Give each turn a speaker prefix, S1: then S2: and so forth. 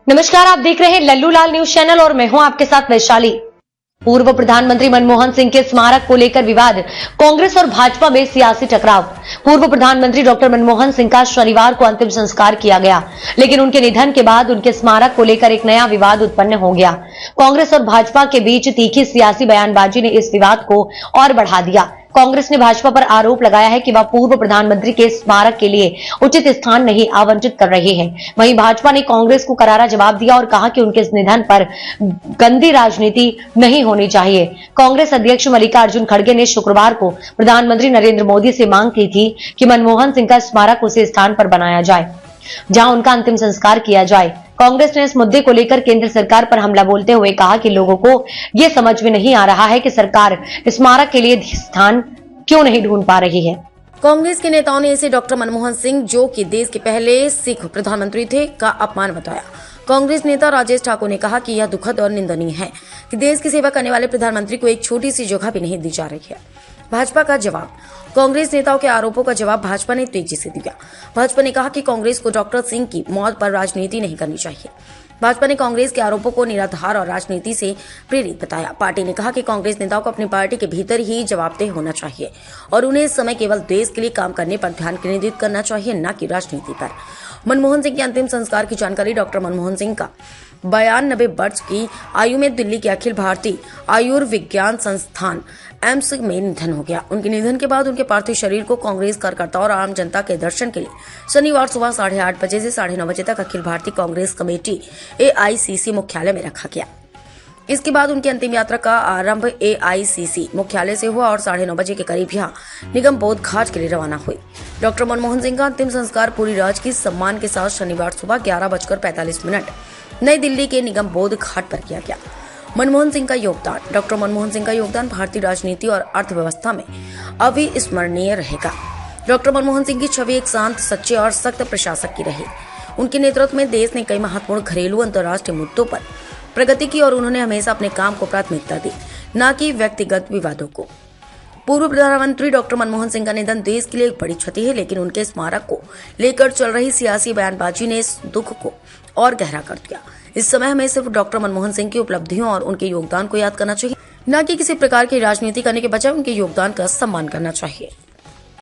S1: नमस्कार, आप देख रहे हैं लल्लू लाल न्यूज चैनल और मैं हूं आपके साथ वैशाली। पूर्व प्रधानमंत्री मनमोहन सिंह के स्मारक को लेकर विवाद, कांग्रेस और भाजपा में सियासी टकराव। पूर्व प्रधानमंत्री डॉक्टर मनमोहन सिंह का शनिवार को अंतिम संस्कार किया गया, लेकिन उनके निधन के बाद उनके स्मारक को लेकर एक नया विवाद उत्पन्न हो गया। कांग्रेस और भाजपा के बीच तीखी सियासी बयानबाजी ने इस विवाद को और बढ़ा दिया। कांग्रेस ने भाजपा पर आरोप लगाया है कि वह पूर्व प्रधानमंत्री के स्मारक के लिए उचित स्थान नहीं आवंटित कर रहे हैं। वहीं भाजपा ने कांग्रेस को करारा जवाब दिया और कहा कि उनके इस निधन पर गंदी राजनीति नहीं होनी चाहिए। कांग्रेस अध्यक्ष मल्लिकार्जुन खड़गे ने शुक्रवार को प्रधानमंत्री नरेंद्र मोदी से मांग की थी कि मनमोहन सिंह का स्मारक उसी स्थान पर बनाया जाए जहां उनका अंतिम संस्कार किया जाए। कांग्रेस ने इस मुद्दे को लेकर केंद्र सरकार पर हमला बोलते हुए कहा कि लोगों को यह समझ में नहीं आ रहा है कि सरकार स्मारक के लिए स्थान क्यों नहीं ढूंढ पा रही है।
S2: कांग्रेस के नेताओं ने इसे डॉक्टर मनमोहन सिंह, जो कि देश के पहले सिख प्रधानमंत्री थे, का अपमान बताया। कांग्रेस नेता राजेश ठाकुर ने कहा कि यह दुखद और निंदनीय है कि देश की सेवा करने वाले प्रधानमंत्री को एक छोटी सी जगह भी नहीं दी जा रही है। भाजपा का जवाब। कांग्रेस नेताओं के आरोपों का जवाब भाजपा ने तेजी से दिया। भाजपा ने कहा कि कांग्रेस को डॉक्टर सिंह की मौत पर राजनीति नहीं करनी चाहिए। भाजपा ने कांग्रेस के आरोपों को निराधार और राजनीति से प्रेरित बताया। पार्टी ने कहा कि कांग्रेस नेताओं को अपनी पार्टी के भीतर ही जवाबदेह होना चाहिए और उन्हें इस समय केवल देश के लिए काम करने पर ध्यान केंद्रित करना चाहिए, न कि राजनीति पर। मनमोहन सिंह के अंतिम संस्कार की जानकारी। डॉक्टर मनमोहन सिंह का 92 वर्ष की आयु में दिल्ली के अखिल भारतीय आयुर्विज्ञान संस्थान एम्स में निधन हो गया। उनके निधन के बाद उनके पार्थिव शरीर को कांग्रेस कार्यकर्ताओं और आम जनता के दर्शन के लिए शनिवार सुबह 8:30 बजे से 9:30 बजे तक अखिल भारतीय कांग्रेस कमेटी AICC मुख्यालय में रखा गया। इसके बाद उनकी अंतिम यात्रा का आरंभ AICC मुख्यालय से हुआ और 9:30 बजे के करीब यहाँ निगम बोध घाट के लिए रवाना हुई। डॉक्टर मनमोहन सिंह का अंतिम संस्कार पूरी राजकीय सम्मान के साथ शनिवार सुबह 11:45 नई दिल्ली के निगम बोध घाट पर किया गया। मनमोहन सिंह का योगदान। डॉक्टर मनमोहन सिंह का योगदान भारतीय राजनीति और अर्थव्यवस्था में अविस्मरणीय रहेगा। डॉक्टर मनमोहन सिंह की छवि एक शांत, सच्चे और सख्त प्रशासक की रही। उनके नेतृत्व में देश ने कई महत्वपूर्ण घरेलू अंतर्राष्ट्रीय मुद्दों पर प्रगति की और उन्होंने हमेशा अपने काम को प्राथमिकता दी, न कि व्यक्तिगत विवादों को। पूर्व प्रधानमंत्री डॉक्टर मनमोहन सिंह का निधन देश के लिए एक बड़ी क्षति है, लेकिन उनके स्मारक को लेकर चल रही सियासी बयानबाजी ने इस दुख को और गहरा कर दिया। इस समय हमें सिर्फ डॉक्टर मनमोहन सिंह की उपलब्धियों और उनके योगदान को याद करना चाहिए, न कि किसी प्रकार की राजनीति करने के बजाय उनके योगदान का सम्मान करना चाहिए।